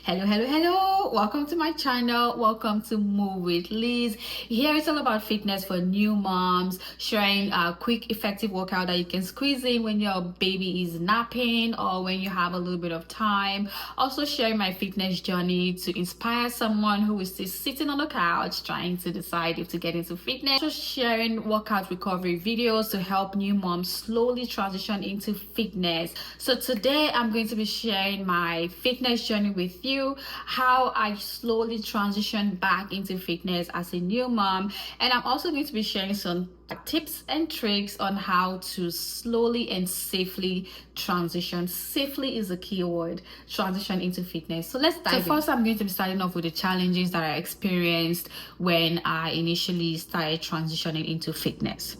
Hello, welcome to my channel. Welcome to Move with Liz. Here it's all about fitness for new moms, sharing a quick effective workout that you can squeeze in when your baby is napping or when you have a little bit of time. Also sharing my fitness journey to inspire someone who is still sitting on the couch trying to decide if to get into fitness. Also sharing workout recovery videos to help new moms slowly transition into fitness. So today I'm going to be sharing my fitness journey with you, how I slowly transitioned back into fitness as a new mom, and I'm also going to be sharing some tips and tricks on how to slowly and safely transition. Safely is a key word. Transition into fitness. So let's dive in. First, I'm going to be starting off with the challenges that I experienced when I initially started transitioning into fitness.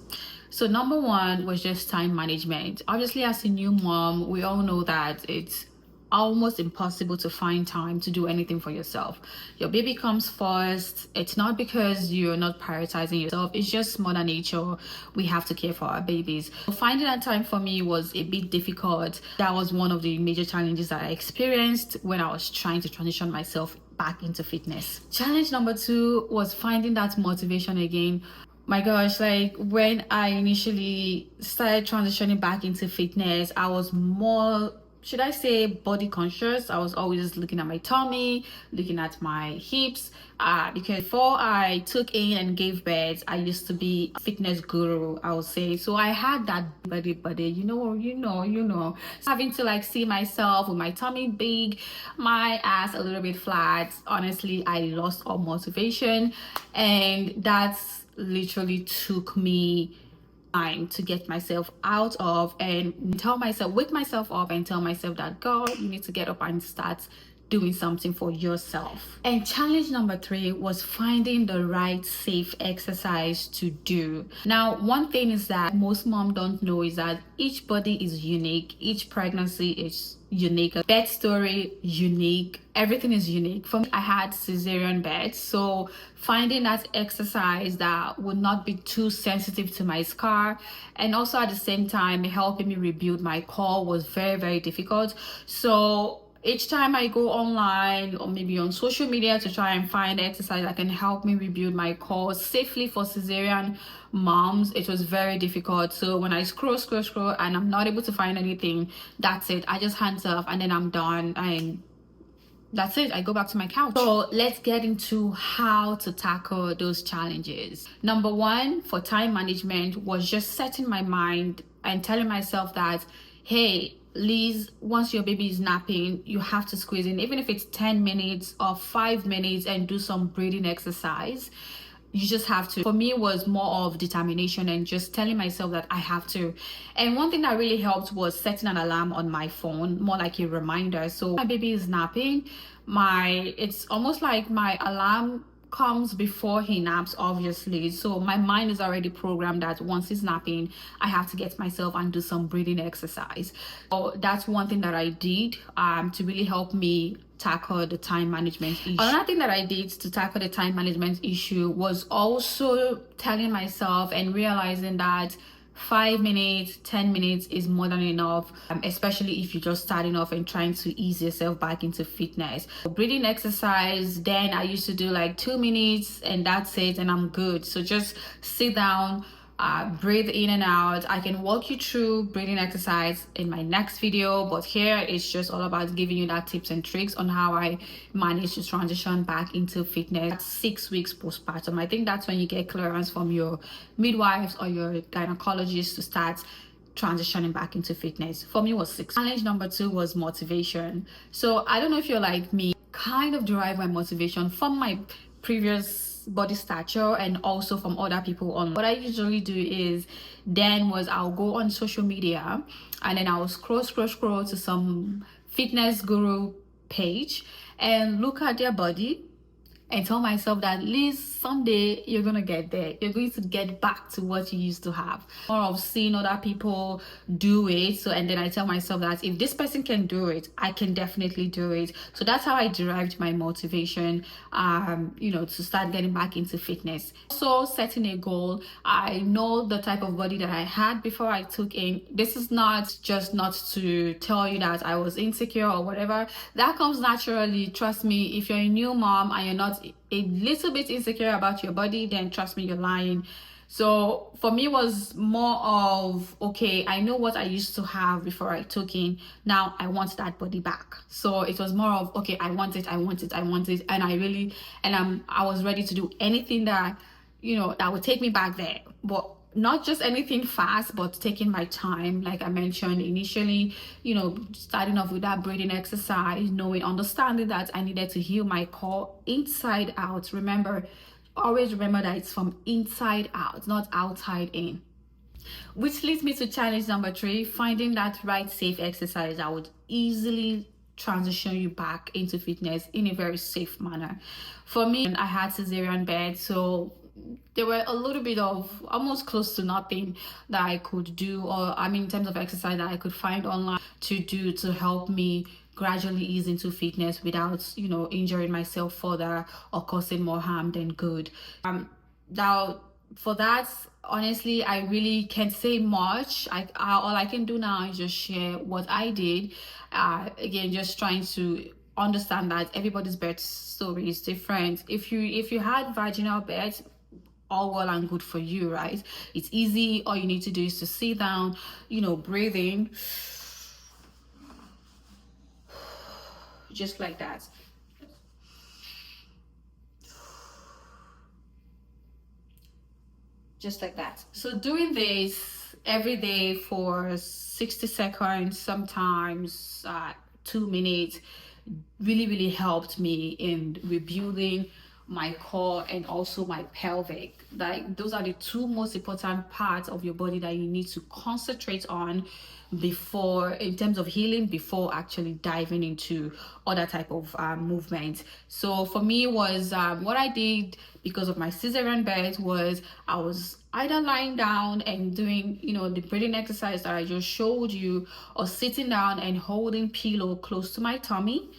So number one was just time management. Obviously, as a new mom, we all know that it's almost impossible to find time to do anything for yourself. Your baby comes first. It's not because you're not prioritizing yourself, it's just mother nature. We have to care for our babies. Finding that time for me was a bit difficult. That was one of the major challenges that I experienced when I was trying to transition myself back into fitness. Challenge number two was finding that motivation again. My gosh, like when I initially started transitioning back into fitness, I was more, should I say, body conscious. I was always looking at my tummy, looking at my hips, because before I took in and gave birth, I used to be a fitness guru, I would say. So I had that body, you know, having to like see myself with my tummy big, my ass a little bit flat. Honestly, I lost all motivation, and that's literally took me time to get myself out of and wake myself up and tell myself that, girl, you need to get up and start doing something for yourself. And challenge number three was finding the right safe exercise to do. Now, one thing is that most moms don't know is that each body is unique. Each pregnancy is unique. A birth story unique. Everything is unique. For me, I had cesarean birth, so finding that exercise that would not be too sensitive to my scar and also at the same time helping me rebuild my core was very, very difficult. So each time I go online or maybe on social media to try and find exercise that can help me rebuild my core safely for cesarean moms, it was very difficult. So when I scroll and I'm not able to find anything, that's it. I just hands off and then I'm done and that's it. I go back to my couch. So let's get into how to tackle those challenges. Number one for time management was just setting my mind and telling myself that, hey, Liz, once your baby is napping, you have to squeeze in, even if it's 10 minutes or 5 minutes, and do some breathing exercise. You just have to. For me, it was more of determination and just telling myself that I have to. And one thing that really helped was setting an alarm on my phone, more like a reminder. So my baby is napping, it's almost like my alarm comes before he naps, obviously. So my mind is already programmed that once he's napping, I have to get myself and do some breathing exercise. So that's one thing that I did to really help me tackle the time management issue. Another thing that I did to tackle the time management issue was also telling myself and realizing that 5 minutes, 10 minutes is more than enough, especially if you're just starting off and trying to ease yourself back into fitness. Breathing exercise, then I used to do like 2 minutes and that's it, and I'm good. So just sit down, breathe in and out. I can walk you through breathing exercise in my next video, but here it's just all about giving you that tips and tricks on how I managed to transition back into fitness 6 weeks postpartum. I think that's when you get clearance from your midwives or your gynecologist to start transitioning back into fitness. For me, it was 6. Challenge number two was motivation. So I don't know if you're like me, kind of derive my motivation from my previous body stature and also from other people on. What I usually do is I'll go on social media and then I'll scroll to some fitness guru page and look at their body and tell myself that, Liz, someday you're gonna get there. You're going to get back to what you used to have. More of seeing other people do it. So, and then I tell myself that if this person can do it, I can definitely do it. So that's how I derived my motivation, to start getting back into fitness. So setting a goal. I know the type of body that I had before I took in. This is not to tell you that I was insecure or whatever. That comes naturally. Trust me, if you're a new mom and you're not a little bit insecure about your body, then trust me, you're lying. So for me, it was more of, okay, I know what I used to have before I took in. Now I want that body back. So it was more of, okay, I want it. And I was ready to do anything that, that would take me back there. But not just anything fast, but taking my time, like I mentioned initially, starting off with that breathing exercise, understanding that I needed to heal my core inside out. Always remember that it's from inside out, not outside in. Which leads me to challenge number 3, finding that right safe exercise that would easily transition you back into fitness in a very safe manner. For me, I had cesarean bed, so there were a little bit of almost close to nothing that I could do, in terms of exercise that I could find online to do to help me gradually ease into fitness without injuring myself further or causing more harm than good. Now for that, honestly, I really can't say much. All I can do now is just share what I did. Again, just trying to understand that everybody's birth story is different. If you had vaginal birth, all well and good for you, right? It's easy. All you need to do is to sit down, breathing just like that. Just like that. So doing this every day for 60 seconds, sometimes 2 minutes, really helped me in rebuilding my core and also my pelvic. Like, those are the 2 most important parts of your body that you need to concentrate on before, in terms of healing, before actually diving into other type of movement. So for me, was what I did because of my cesarean birth was I was either lying down and doing the breathing exercise that I just showed you, or sitting down and holding pillow close to my tummy.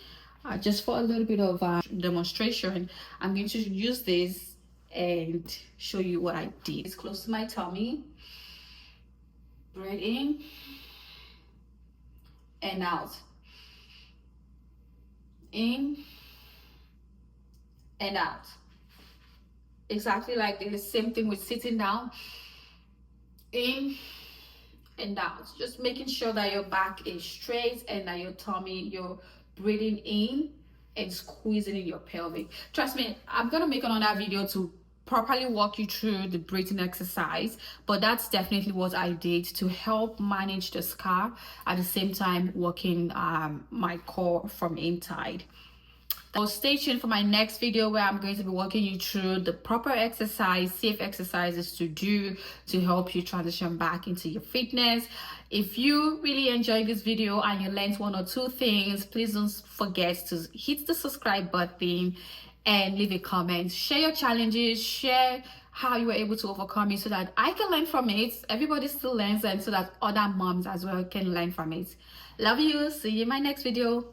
Just for a little bit of demonstration, I'm going to use this and show you what I did. It's close to my tummy. Breathe in and out. In and out. Exactly like this. Same thing with sitting down. In and out. Just making sure that your back is straight and that your tummy, you're breathing in and squeezing in your pelvic. Trust me, I'm gonna make another video to properly walk you through the breathing exercise, but that's definitely what I did to help manage the scar, at the same time working my core from inside. So stay tuned for my next video, where I'm going to be walking you through the proper exercise, safe exercises to do to help you transition back into your fitness. If you really enjoyed this video and you learned 1 or 2 things, please don't forget to hit the subscribe button and leave a comment. Share your challenges, share how you were able to overcome it, so that I can learn from it. Everybody still learns, and so that other moms as well can learn from it. Love you. See you in my next video.